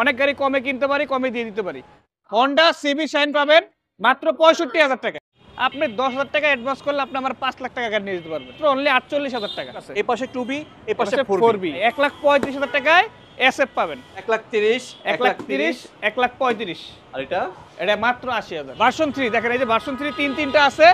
অনেক গাড়ি কমে কিনতে পারি, কমে দিয়ে দিতে পারি। হন্ডা সিবি শাইন পাবেন মাত্র 65,000 টাকা। আপনি 10,000 টাকা অ্যাডভান্স করলে আপনি আমার 5 লাখ টাকা গাড়ি নিয়ে যেতে পারবেন, অনলি 48,000 টাকা। এই পাশে 2B, এই পাশে 4B 1,35,000 টাকায় এসএফ পাবেন। 1,30,000, 1,30,000, 1,35,000। আর এটা এটা মাত্র 80,000। ভার্সন 3 দেখেন, এই যে ভার্সন 3 তিনটা আছে,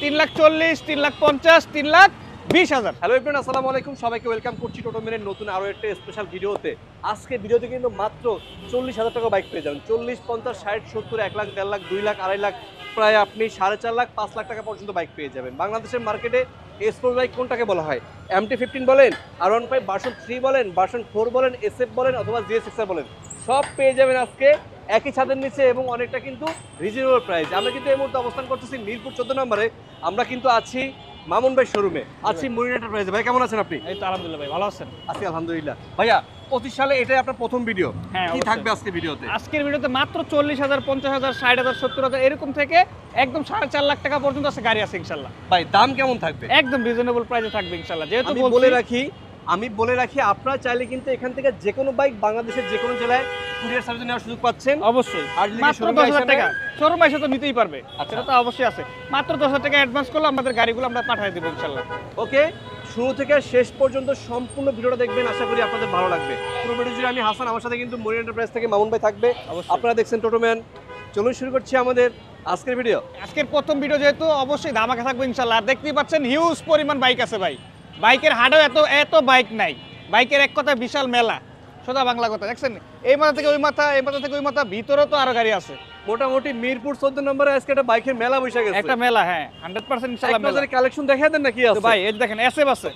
3,40,000, 3,50,000, 3,20,000। হ্যালো এভরিওয়ান, আসসালামু আলাইকুম। সবাইকে ওয়েলকাম করছি টোটোমেনের নতুন আরো একটা স্পেশাল ভিডিওতে। আজকে ভিডিওতে কিন্তু মাত্র 40,000 টাকা বাইক পেয়ে যাবেন। 40, 50, 60, 70, 1 লাখ, 1.5 লাখ, 2 লাখ, 2.5 লাখ, প্রায় আপনি 4.5 লাখ, 5 লাখ টাকা পর্যন্ত বাইক পেয়ে যাবেন। বাংলাদেশের মার্কেটে স্পোর্ট বাইক কোনটাকে বলা হয়? MT-15 বলেন, R15 ভার্সন 3 বলেন, ভার্সন 4 বলেন, SF বলেন অথবা GSX-R বলেন, সব পেয়ে যাবেন আজকে একই ছাদের নিচে এবং অনেকটা কিন্তু রিজনেবল প্রাইস। আমরা কিন্তু এই মুহূর্তে অবস্থান করতেছি মিরপুর 14 নম্বরে। আমরা কিন্তু আছি মামুন ভাই শোরুমে, আছি মরিন এন্টারপ্রাইজে। ভাই কেমন আছেন আপনি? এই তো আলহামদুলিল্লাহ ভাই, ভালো আছেন? আছি আলহামদুলিল্লাহ। ভাইয়া 25 সালে এটাই আপনার প্রথম ভিডিও, হ্যাঁ, কি অবশ্যই। থাকবে আজকে ভিডিওতে? আজকের ভিডিওতে মাত্র 40,000, 50,000, 60,000, 70,000 এরকম থেকে একদম 4.5 লাখ টাকা পর্যন্ত আছে গাড়ি আছে ইনশাআল্লাহ। ভাই দাম কেমন থাকবে? একদম রিজনেবল প্রাইসে থাকবে ইনশাআল্লাহ। যেহেতু আমি বলে রাখি আপনারা চাইলে কিন্তু এখান থেকে যে কোনো বাইক বাংলাদেশের যে কোনো জেলায় কুরিয়ার সার্ভিস নেওয়ার সুযোগ পাচ্ছেন। অবশ্যই আর যদি মাত্র শোরুমে 10,000 এসে টাকা শোরুমে এসে তো নিতেই পারবে, আচ্ছা। সেটা তো অবশ্যই আছে। মাত্র 10,000 টাকা অ্যাডভান্স করলে আমাদের গাড়িগুলো আমরা পাঠিয়ে দেবো ইনশাআল্লাহ। ওকে, শুরু থেকে শেষ পর্যন্ত সম্পূর্ণ ভিডিওটা দেখবেন, আশা করি আপনাদের ভালো লাগবে। পুরো ভিডিও জুড়ে আমি হাসান, আমার সাথে কিন্তু মরিন এন্টারপ্রাইজ থেকে মামুন ভাই থাকবে। অবশ্যই। আপনারা দেখছেন টোটোম্যান। চলুন শুরু করছি আমাদের আজকের ভিডিও। আজকের প্রথম ভিডিও যেহেতু অবশ্যই ধামাকা থাকবে ইনশাআল্লাহ। আর দেখতেই পাচ্ছেন হিউজ পরিমাণ বাইক আছে ভাই, বাইকের হাটেও এত বাইক নাই। বাইকের এক কথা বিশাল মেলা, সোজা বাংলা কথা। দেখছেন এই মাথা থেকে ওই মাথা, এই মাথা থেকে ওই মাথা, ভিতরেও তো আরো গাড়ি আছে। মোটামুটি মিরপুর 14 নম্বরে আজকে একটা বাইকের মেলা বসে গেছে। একটা মেলা, হ্যাঁ 100% ইনশাআল্লাহ মেলা। আপনাদের কালেকশন দেখায় দেন না কি তো আছে? ভাই এই যে দেখেন এসএফ আছে,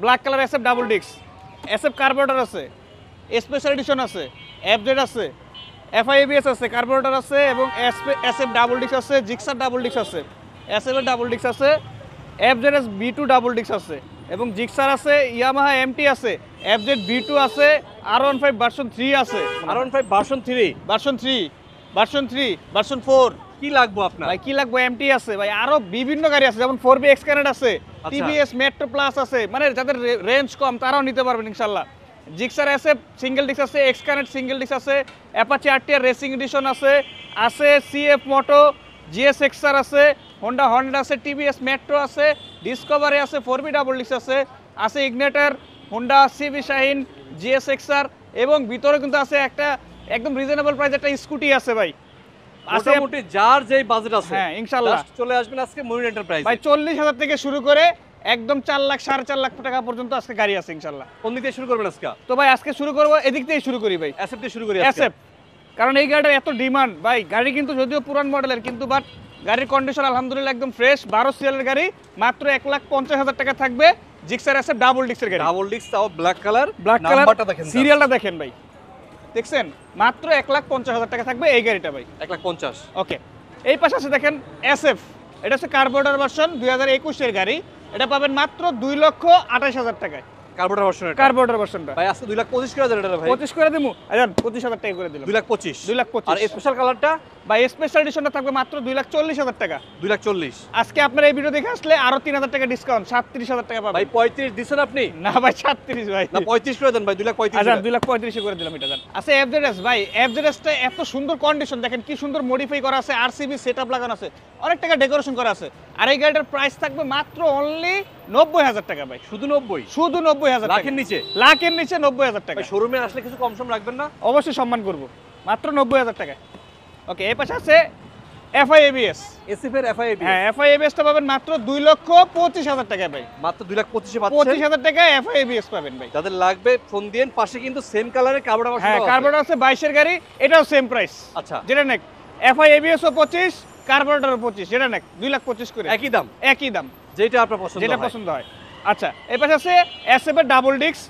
black colour SF double disc, SF carburettor আছে, স্পেশাল এডিশন আছে, এফজেড আছে, এফআইএবিএস আছে, কার্বোরেটর আছে এবং এসএফ ডাবল ডিস্ক আছে, জিক্সার ডাবল ডিস্ক আছে, এসএফ এর ডাবল ডিস্ক আছে, এফজেডএস B2 ডাবল ডিস্ক আছে এবং জিক্সার আছে, ইয়ামাহা এমটি আছে, এফজেড B2 আছে, R15 ভার্সন 3 আছে, R15 version 3, version 3, version 3, version 4। কি লাগবে আপনার? ভাই কি লাগবে? এমটি আছে ভাই, আরো বিভিন্ন গাড়ি আছে, যেমন 4B এক্সকানেট আছে, টিভিএস মেট্রো প্লাস আছে, মানে যাদের রেঞ্জ কম তারাও নিতে পারবেন ইনশাআল্লাহ। জিক্সার আছে সিঙ্গেল ডিস্ক আছে, এক্সকানেট সিঙ্গেল ডিস্ক আছে, অ্যাপাচি আরটিআর রেসিং এডিশন আছে সিএফ মোটো, GSX-R আছে, হোন্ডা আছে, টিভিএস মেট্রো আছে, ডিসকভারি আছে, 4B ডাবল ডিস্ক আছে Ignitor, Honda CB Shine, GSX-R এবং ভিতরে কিন্তু আছে একটা একদম রিজনেবল প্রাইস একটা স্কুটি আছে ভাই। মোটামুটি যার যেই বাজেট আছে, হ্যাঁ ইনশাআল্লাহ চলে আসবেন আজকে মরিন এন্টারপ্রাইজ। ভাই 40,000 থেকে শুরু করে একদম 4 লাখ, 4.5 লাখ টাকা পর্যন্ত আজকে গাড়ি আছে ইনশাআল্লাহ। কোন দিক থেকে শুরু করবেন আজকে? তো ভাই আজকে শুরু করব এদিক থেকে শুরু করি ভাই, এসএফ দিয়ে শুরু করি আজকে। এসএফ, কারণ এই গাড়িটার এত ডিমান্ড ভাই। গাড়ি কিন্তু যদিও পুরান মডেলের, কিন্তু বাট গাড়ির কন্ডিশন আলহামদুলিল্লাহ একদম ফ্রেশ। 12 সিরিয়ালের গাড়ি, মাত্র 1,50,000 টাকা থাকবে। জিক্সার এসএফ ডাবল ডিস্কের গাড়ি, ডাবল ডিস্ক, তাও ব্ল্যাক কালার। নাম্বারটা দেখেন, সিরিয়ালটা দেখেন ভাই, দেখছেন? মাত্র 1,50,000 টাকা থাকবে এই গাড়িটা ভাই, 1,50,000। ওকে। এই পাশে আছে দেখেন এসএফ, এটা হচ্ছে কার্বোরেটর ভার্সন 2021 এর গাড়ি। এটা পাবেন মাত্র 2,28,000 টাকায়, কার্বোরেটর ভার্সন। কার্বোরেটর ভার্সনটা ভাই আজকে 2,25,000 করে দেন এটা ভাই। 25 করে দিমু, আজান 25,000 টাকা করে দিলাম। 2,25,000। 2,25,000। আর স্পেশাল কালারটা ভাই স্পেশাল এডিশনটা থাকবে মাত্র 2,40,000 টাকা। 2,40,000। আজকে আপনার এই ভিডিও দেখে আসলে আরো 3,000 টাকা ডিসকাউন্ট, 37,000 টাকা পাবেন। ভাই 35 দিছেন আপনি? না ভাই 37 ভাই, না 35 করে দেন ভাই, 2,35,000। আজান 2,35,000 করে দিলাম এটা। আচ্ছা এফজেডএস ভাই, এফজেডএসটা এত সুন্দর কন্ডিশন দেখেন, কি সুন্দর মডিফাই করা আছে, আরসিবি সেটআপ লাগানো আছে, অনেক টাকা ডেকোরেশন করা আছে। আর এই গাড়িটার প্রাইস থাকবে মাত্র অনলি 90,000 টাকা ভাই। শুধু 90? শুধু 90,000 টাকা, লাখের নিচে? লাখের নিচে 90,000 টাকা। শোরুমে আসলে কিছু কম সম রাখবেন না? অবশ্যই সম্মান করব, মাত্র 90,000 টাকা। ওকে, এই পাশে আছে এফআইএবিএস, এসএফ এর এফআইএবি। হ্যাঁ এফআইএবিএসটা পাবেন মাত্র 2,25,000 টাকা ভাই। মাত্র 2,25,000 পাচ্ছেন। 25,000 টাকায় এফআইএবিএস পাবেন ভাই। যাদের লাগবে ফোন দিন। পাশে কিন্তু সেম কালারের কার্বোরেটর ভার্সন। হ্যাঁ কার্বোরেটর আছে 22 এর গাড়ি, এটাও সেম প্রাইস। আচ্ছা, যেটা নেক এফআইএবিএসও 25, কার্বোরেটরও 25, যেটা নেক 2,25,000 করে, একই দাম। একই দাম, যেটা আপনার পছন্দ হয়, যেটা পছন্দ হয়। আচ্ছা এই পাশে আছে এসএফ এর ডাবল ডিস্ক,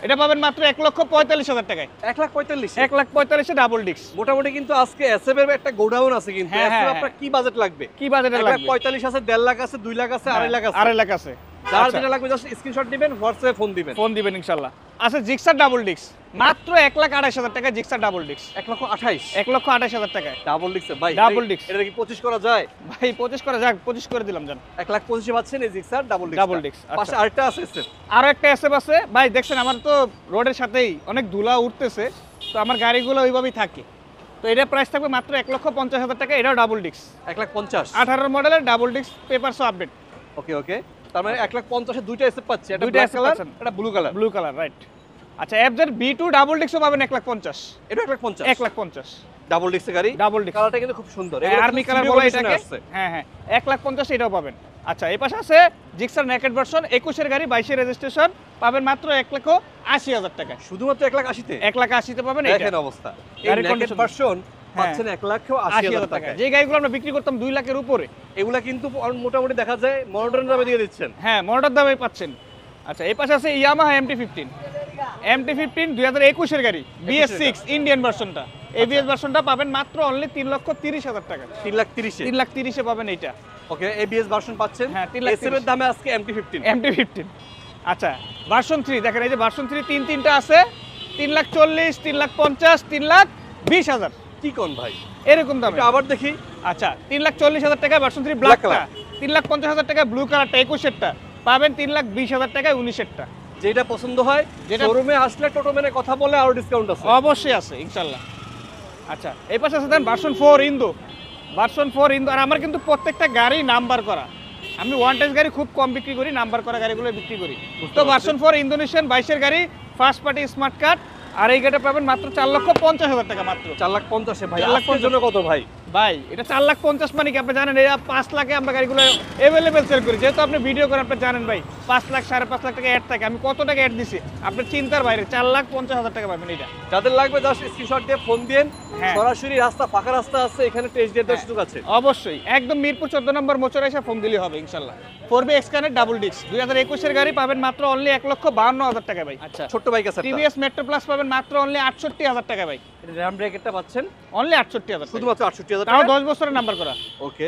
এটা পাবেন মাত্র 1,45,000 টাকায়। 1,45,000। 1,45,000 ডাবল ডিস্ক। মোটামুটি কিন্তু আজকে এসএফ এর একটা গোডাউন আছে কিন্তু। হ্যাঁ, এসএফ হ্যাঁ, আপনার কি বাজেট লাগবে? কি বাজেটে লাগবে? 1,45,000 আছে, 1.5 লাখ আছে, 2 লাখ আছে, 2.5 লাখ আছে। 2.5 লাখ আছে। যার আচ্ছা, যেটা লাগবে জাস্ট স্ক্রিনশট দিবেন, হোয়াটসঅ্যাপে ফোন দিবেন। ফোন দিবেন ইনশাআল্লাহ। আচ্ছা জিক্সার ডাবল ডিস্ক মাত্র 1,28,000 টাকা, জিক্সার ডাবল ডিস্ক 1,28,000। 1,28,000 টাকায় ডাবল ডিস্ক ভাই, ডাবল ডিস্ক। এটা কি 25 করা যায় ভাই? 25 করে যাক, 25 করে দিলাম জান। 1,25,000 পাচ্ছেন এই Gixxer double disc. Double disc. পাশে আরেকটা আছে এসএফ। আরো একটা এসএফ আছে ভাই, দেখছেন আমার তো রোডের সাথেই অনেক ধুলা উঠতেছে, তো আমার গাড়িগুলো ওইভাবেই থাকে। তো এটা প্রাইস থাকবে মাত্র 1,50,000 টাকা, এটাও ডাবল ডিস্ক, 1,50,000 18 মডেলের ডাবল ডিস্ক, পেপারস আপডেট। ওকে ওকে, তার মানে 1,50,000 এ দুইটা এসএফ পাচ্ছি, একটা দুইটা ব্ল্যাক SF কালার, পাচ্ছেন। এটা blue colour. Blue colour, right. আচ্ছা, এফজেড B2 ডাবল ডিস্কও পাবেন 1,50,000, এটা 1,50,000 1,50,000 ডাবল ডিস্কের গাড়ি। ডাবল ডিস্ক, কালারটা কিন্তু খুব সুন্দর, আর্মি কালার বলে এটাকে। হ্যাঁ হ্যাঁ, 1,50,000 এটাও পাবেন। আচ্ছা, এই পাশে আছে জিক্সার নেকেড ভার্সন 21 এর গাড়ি, 22 এর রেজিস্ট্রেশন, পাবেন মাত্র 1,80,000 টাকা। শুধুমাত্র 1,80,000 তে 1,80,000 তে পাবেন এটা। দেখেন অবস্থা, এই গাড়ির নেকেড condition- ভার্সন হ্যাঁ। পাচ্ছেন 1,80,000 টাকা। যে গাড়িগুলো আমরা বিক্রি করতাম 2 লাখের উপরে, এগুলা কিন্তু মোটামুটি দেখা যায় মডার্ন দামে দিয়ে দিচ্ছেন। হ্যাঁ মডেল দামে পাচ্ছেন। আচ্ছা, এই পাশে আছে ইয়ামাহা MT-15, 2021 এর গাড়ি, BS6 ইন্ডিয়ান ভার্সনটা। ABS ভার্সনটা পাবেন মাত্র অনলি 3,30,000 টাকা। 3,30,000 3,30,000 এ পাবেন এইটা। ওকে, এবিএস ভার্সন পাচ্ছেন। হ্যাঁ, 3,30,000 এসএফ এর দামে আজকে MT-15। MT-15। আচ্ছা, ভার্সন 3 দেখেন, এই যে ভার্সন 3 তিনটা আছে, 3,40,000, 3,50,000, 3,20,000 কি কোন ভাই, এরকম দামে। এটা আবার দেখি। আচ্ছা, 3,40,000 টাকা ভার্সন 3 Black ব্ল্যাকটা, 3,50,000 টাকা ব্লু কালারটা 21 এরটা, পাবেন 3,20,000 টাকায় 19 এরটা। যেটা পছন্দ হয় যেটা- শোরুমে আসলে টোটো মেনে কথা বলে আরো ডিসকাউন্ট আছে। অবশ্যই আছে ইনশাআল্লাহ। আচ্ছা, এই পাশে আছে দেন ভার্সন 4 ইন্দো, ভার্সন 4 ইন্দো। আর আমার কিন্তু প্রত্যেকটা গাড়ি নাম্বার করা, আমি ওয়ান টেস্ট গাড়ি খুব কম বিক্রি করি, নাম্বার করা গাড়িগুলো বিক্রি করি। তো ভার্সন 4 ইন্দোনেশিয়ান 22 এর গাড়ি, ফার্স্ট পার্টি স্মার্ট কার্ড, আর এই গাড়িটা পাবেন মাত্র 4,50,000 টাকা মাত্র। 4,50,000 ভাই, 4,50,000 আজকের জন্য কত ভাই? ভাই এটা 4,50,000 মানে কি আপনি জানেন, এটা 5 লাখে আমরা গাড়িগুলো অ্যাভেলেবেল সেল করি। যেহেতু আপনি ভিডিও করেন, আপনি জানেন ভাই 5 লাখ 5.5 লাখ টাকা অ্যাড থাকে। আমি কত টাকা অ্যাড দিছি আপনার চিন্তার বাইরে, 4,50,000 টাকা পাবেন এটা। যাদের লাগবে জাস্ট স্ক্রিনশট দিয়ে ফোন দিন। হ্যাঁ। সরাসরি রাস্তা, ফাঁকা রাস্তা আছে, এখানে টেস্ট দিয়ে দেওয়ার সুযোগ আছে। অবশ্যই একদম মিরপুর 14 নম্বর মোচরে এসে ফোন দিলে হবে ইনশাল্লাহ। 4B এক্সকানেট ডাবল ডিস্ক 2021 এর গাড়ি পাবেন মাত্র অনলি 1,52,000 টাকা ভাই। আচ্ছা, ছোট্ট বাইক আছে একটা। টিভিএস মেট্রো প্লাস পাবেন মাত্র অনলি 68,000 টাকা ভাই। র্যাম ব্রেকেটটা পাচ্ছেন অনলি 68,000 শুধুমাত্র 68,000 তাও টাকা। 10 বছরের নাম্বার করা। ওকে,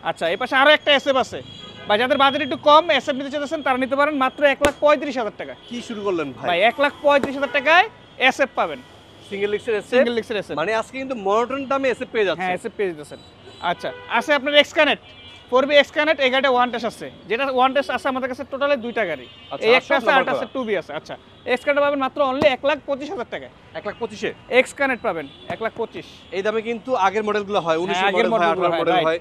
আচ্ছা, এই পাশে আরো একটা এসএফ আছে বা যাদের বাজেট একটু কম এসএফ নিতে চাইছেন তারা নিতে পারেন মাত্র 1,35,000 টাকা। কি শুরু করলেন ভাই? ভাই 1,35,000 টাকায় এসএফ পাবেন, সিঙ্গেল ডিস্কের এসএফ। সিঙ্গেল ডিস্কের এসএফ। মানে আজকে কিন্তু মডার্ন দামে এসএফ পেয়ে যাচ্ছে। হ্যাঁ, এসএফ পেয়ে যাচ্ছেন। আচ্ছা, আছে আপনার এক্সকানেট 4B এক্সকানেট, এই গাড়িটা ওয়ান টেস্ট আছে, যেটা ওয়ান টেস্ট আছে আমাদের কাছে টোটালে দুইটা গাড়ি। আচ্ছা, এই আর একটা সব আছে, নাম্বার আরেকটা আছে করা। 2B আছে। আচ্ছা, এক্সকানেট পাবেন মাত্র অনলি 1,25,000 টাকায়। 1,25,000 এক্সকানেট পাবেন 1,25,000। এই দামে কিন্তু আগের মডেলগুলো হয়, 19 হ্যাঁ, আগের মডেল হয়, মডেলগুলো 18 হয়, মডেল right. হয়।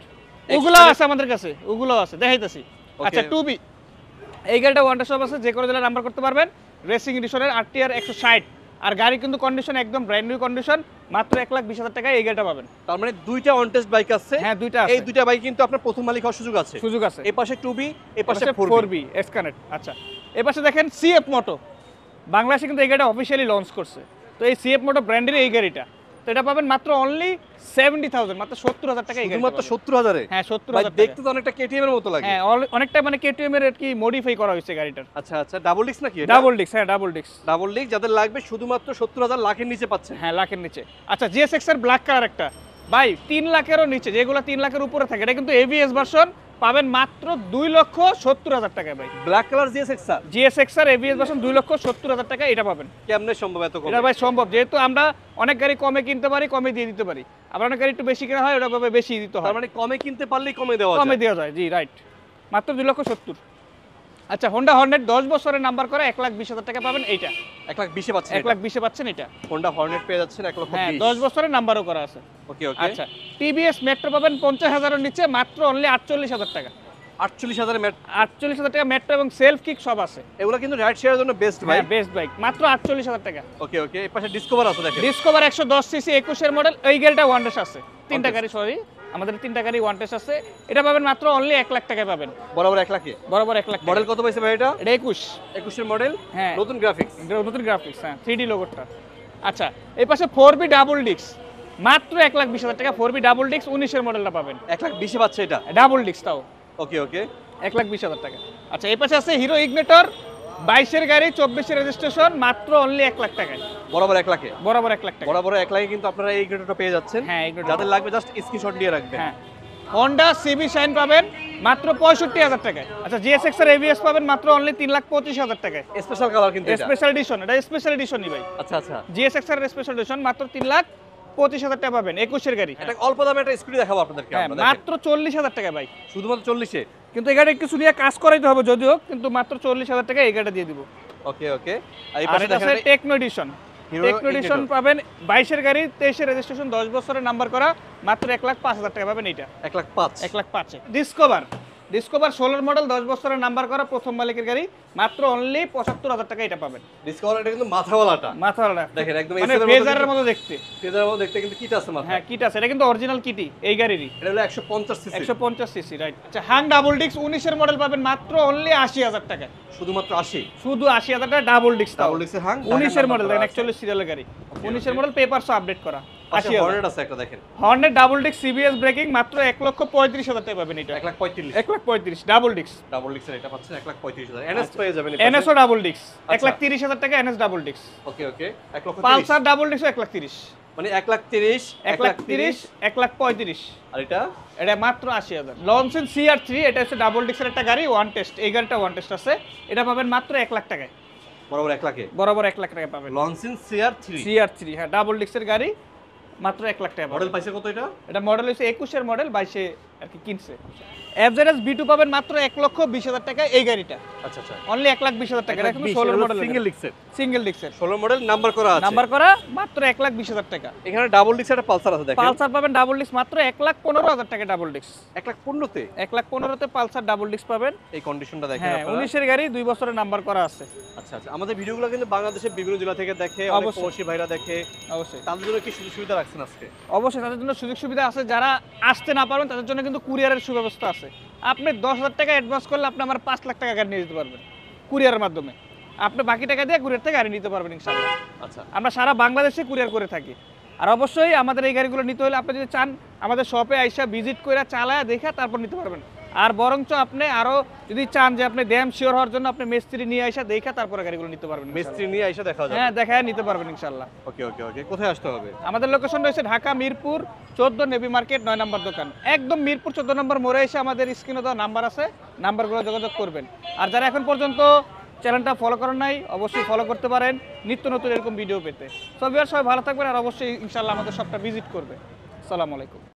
ওগুলো আছে আমাদের কাছে, ওগুলো আছে দেখাইতেছি। আচ্ছা, 2B এই গাড়িটা ওয়ান টেস্ট আছে, যে কোনো জেলায় নাম্বার করতে পারবেন। রেসিং এডিশনের RTR 160, আর গাড়ি কিন্তু কন্ডিশন একদম ব্র্যান্ড নিউ কন্ডিশন, মাত্র 1,20,000 টাকায় এই গাড়িটা পাবেন। তার মানে দুইটা অন টেস্ট বাইক আছে। হ্যাঁ, দুইটা এই আছে, দুইটা বাইক কিন্তু আপনার প্রথম মালিক হওয়ার সুযোগ আছে। সুযোগ আছে। এই পাশে 2B, এই পাশে এপাশে 4B। 4B X Connect. আচ্ছা, এই পাশে দেখেন CF মোটো, বাংলাদেশে কিন্তু এই গাড়িটা অফিসিয়ালি লঞ্চ করছে। তো এই CF মোটো ব্র্যান্ডের এই গাড়িটা, তো এটা পাবেন মাত্র অনলি 70,000, মাত্র 70,000 টাকা এই গাড়িটা শুধুমাত্র পাবেন। 70,000 এ? হ্যাঁ, ভাই 70,000 দেখতে তো অনেকটা কেটিএম এর মতো লাগে। হ্যাঁ, অনেকটা মানে KTM এর কি মডিফাই করা হয়েছে গাড়িটার। আচ্ছা আচ্ছা, ডাবল ডিস্ক নাকি এটা? ডাবল ডিস্ক, হ্যাঁ ডাবল ডিস্ক। ডাবল ডিস্ক যাদের লাগবে শুধুমাত্র 70,000 লাখের নিচে পাচ্ছেন। হ্যাঁ, লাখের নিচে। আচ্ছা, GSX এর ব্ল্যাক কালার একটা ভাই 3 লাখেরও নিচে, যেগুলো 3 লাখের উপরে থাকে, এটা কিন্তু ABS ভার্সন, পাবেন মাত্র 2,70,000 টাকায় ভাই। Black colour GSX sir, GSX এর ABS ভার্সন 2,70,000 টাকা এটা পাবেন। কেমনে সম্ভব এত কম? এটা ভাই সম্ভব, যেহেতু আমরা অনেক গাড়ি কমে কিনতে পারি, কমে দিয়ে দিতে পারি। আবার অনেক গাড়ি একটু বেশি কেনা হয়, ওটা ভাবে বেশি দিতে হয়, তার মানে কমে কিনতে পারলেই কমে দেওয়া কমে যায়। দেওয়া যায়। জি রাইট, মাত্র 2,70,000। আচ্ছা, হোন্ডা হর্নেট 10 বছরের নাম্বার করা, 1,20,000 টাকা পাবেন এইটা। 1,20,000 পাচ্ছেন। 1,20,000 পাচ্ছেন এটা। হোন্ডা হর্নেট পেয়ে যাচ্ছেন 1,20,000। হ্যাঁ, 10 বছরের নাম্বারও করা আছে। ওকে ওকে। আচ্ছা, TVS মেট্রো পাবেন 50,000 এর নিচে, মাত্র অনলি 48,000 টাকা। 48,000 মেট। 48,000 টাকা মেট্রো এবং সেলফ কিক সব আছে। এগুলো কিন্তু রাইড শেয়ারের জন্য বেস্ট ভাই। হ্যাঁ, বেস্ট বাইক, মাত্র 48,000 টাকা। ওকে ওকে, এই পাশে ডিসকভার আছে দেখেন। ডিসকভার 110 সিসি 21 এর মডেল, এই গাড়িটা ওয়ান টেস্ট আছে। তিনটা Okay. গাড়ি, সরি আমাদের তিনটা গাড়ি ওয়ান টেস্ট আছে। এটা পাবেন মাত্র অনলি 1 লাখ টাকায় পাবেন, বরাবর 1 লাখে। বরাবর 1 লাখ। মডেল কত পাইছে ভাই এটা? এটা 21 এর মডেল। হ্যাঁ, নতুন গ্রাফিক্স। নতুন গ্রাফিক্স, হ্যাঁ 3D লোগোটা। আচ্ছা, এই পাশে 4B ডাবল ডিস্ক, মাত্র 1,20,000 টাকা। 4B ডাবল ডিস্ক 19 এর মডেলটা পাবেন। 1,20,000 পাচ্ছে এটা। ডাবল ডিস্ক তাও। ওকে ওকে। 1,20,000 টাকা। আচ্ছা, এই পাশে আছে হিরো ইগনিটর 22 এর গাড়ি, 24 এর রেজিস্ট্রেশন, মাত্র অনলি 1 লাখ টাকায়। বরাবর 1 লাখে। বরাবর 1 লাখ টাকা। বরাবর 1 লাখে কিন্তু আপনারা এই গ্রেডটা পেয়ে যাচ্ছেন। হ্যাঁ, এই গ্রেডটা। যাদের লাগবে জাস্ট স্ক্রিনশট দিয়ে রাখবেন। হ্যাঁ, Honda CB শাইন পাবেন মাত্র 65,000 টাকায়। আচ্ছা, GSX এর ABS পাবেন মাত্র অনলি 3,25,000 টাকায়। স্পেশাল কালার কিন্তু এটা। স্পেশাল এডিশন, এটা স্পেশাল এডিশনই ভাই। আচ্ছা আচ্ছা। GSX এর স্পেশাল এডিশন মাত্র 3,25,000 টাকা পাবেন, 21 এর গাড়ি। এটা অল্প দামে একটা স্কুটি দেখাবো আপনাদেরকে হ্যাঁ, আমরা। মাত্র 40,000 টাকা ভাই। শুধুমাত্র 40-এ। কিন্তু এই গাড়ি কিছু নিয়ে কাজ করাইতে হবে যদিও, কিন্তু মাত্র 40,000 টাকা এই গাড়িটা দিয়ে দিব। ওকে ওকে। আর এই আর পাশে এটা দেখেন আছে techno edition, Hero techno edition Ignitor। পাবেন 22 এর গাড়ি 23 এর রেজিস্ট্রেশন 10 বছরের নাম্বার করা মাত্র 1,05,000 টাকা পাবেন এটা 1,05,000 1,05,000 ডিসকভার 16 মডেল 10 বছরের নাম্বার করা প্রথম মালিকের গাড়ি মাত্র অনলি 75,000 টাকা এটা পাবেন ডিসকভার এটা কিন্তু মাথাওয়ালাটা মাথাওয়ালা দেখেন একদম মানে এসএর ফেজারের মতো দেখতে ফেজারের মতো দেখতে কিন্তু কিট আছে মাথায় হ্যাঁ কিট আছে এটা কিন্তু অরিজিনাল কিটি এই গাড়িরই এটা হলো 150 সিসি 150 সিসি রাইট আচ্ছা হাং ডাবল ডিস্ক 19 এর মডেল পাবেন মাত্র অনলি 80,000 টাকা শুধুমাত্র 80 শুধু 80,000 টাকা ডাবল ডিস্ক ডাবল ডিক্সের হাং 19 এর মডেল দেখেন 41 সিরিয়ালের গাড়ি 19 এর মডেল পেপারস আপডেট করা 80,000 হর্নেট আছে একটা দেখেন Hornet double disc CBS breaking মাত্র 1,35,000 টাকা পাবেন এটা 1,35,000 1,35,000 ডাবল ডিস্ক ডাবল ডিক্সের এটা পাচ্ছেন 1,35,000 এনএস পেয়ে যাবেন এনএসও ডাবল ডিস্ক আচ্ছা। 1,30,000 টাকা এনএস ডাবল ডিস্ক ওকে ওকে 1,30,000 পালসার ডাবল ডিস্ক 1,30,000 মানে 1,30,000 1,30,000 1,35,000 আর এটা এটা মাত্র 80,000 লনসেন CR3 এটা হচ্ছে ডাবল ডিস্কের একটা গাড়ি ওয়ান টেস্ট এই গাড়িটা ওয়ান টেস্ট আছে এটা পাবেন মাত্র 1 লাখ টাকায় বরাবর 1 লাখে বরাবর 1 লাখ টাকা পাবেন লনসিন CR3 CR3 হ্যাঁ ডাবল ডিস্কের গাড়ি মাত্র 1 লাখ টাকা মডেল পাইছে কত এটা এটা মডেল হচ্ছে 21 এর মডেল 22 এ আর কি কিনছে এফজেডএস B2 পাবেন মাত্র 1,20,000 টাকা এই গাড়িটা আচ্ছা আচ্ছা অনলি 1,20,000 টাকা এটা কিন্তু 16 মডেল সিঙ্গেল ডিক্সের সিঙ্গেল ডিস্কের 16 মডেল নাম্বার করা আছে নাম্বার করা মাত্র 1,20,000 টাকা এখানে ডাবল ডিক্সের একটা পালসার আছে দেখেন পালসার পাবেন ডাবল ডিস্ক মাত্র 1,15,000 টাকা ডাবল ডিস্ক 1,15,000 তে 1,15,000 তে পালসার ডাবল ডিস্ক পাবেন এই কন্ডিশনটা দেখেন হ্যাঁ আপনারা 19 এর গাড়ি 2 বছরের নাম্বার করা আছে আচ্ছা আচ্ছা আমাদের ভিডিওগুলো কিন্তু বাংলাদেশের বিভিন্ন জেলা থেকে দেখে অনেক অবশ্যই। প্রবাসী ভাইরা দেখে অবশ্যই তাদের জন্য কি সুযোগ সুবিধা রাখছেন আজকে অবশ্যই তাদের জন্য সুযোগ সুবিধা আছে যারা আসতে না পারবেন তাদের জন্য কিন্তু কুরিয়ারের সুব্যবস্থা আছে আপনি 10,000 টাকা অ্যাডভান্স করলে আপনি আমার 5 লাখ টাকা গাড়ি নিয়ে যেতে পারবেন কুরিয়ারের মাধ্যমে আপনি বাকি টাকা দিয়ে কুরিয়ার থেকে গাড়ি নিতে পারবেন ইনশাআল্লাহ আচ্ছা আমরা সারা বাংলাদেশে কুরিয়ার করে থাকি আর অবশ্যই আমাদের এই গাড়িগুলো নিতে হলে আপনি যদি চান আমাদের শপে আইসা ভিজিট করে চালায় দেখে তারপর নিতে পারবেন আর বরঞ্চ আপনি আরো যদি চান যে আপনি ড্যাম শিওর হওয়ার জন্য আপনি মিস্ত্রি নিয়ে আইসা দেখে তারপরে গাড়িগুলো নিতে পারবেন মিস্ত্রি নিয়ে এসে দেখা যাবে হ্যাঁ দেখায় নিতে পারবেন ইনশাআল্লাহ ওকে ওকে ওকে কোথায় আসতে হবে আমাদের লোকেশন রয়েছে ঢাকা মিরপুর 14 নেভি মার্কেট 9 নম্বর দোকান একদম মিরপুর 14 নম্বর মোড়ে এসে আমাদের স্ক্রিনে দেওয়া নাম্বার আছে নাম্বারগুলো যোগাযোগ করবেন আর যারা এখন পর্যন্ত চ্যানেলটা ফলো করেন নাই অবশ্যই ফলো করতে পারেন নিত্য নতুন এরকম ভিডিও পেতে সবাই ভালো থাকবেন আর অবশ্যই ইনশাআল্লাহ আমাদের শপটা ভিজিট করবে আসসালামু আলাইকুম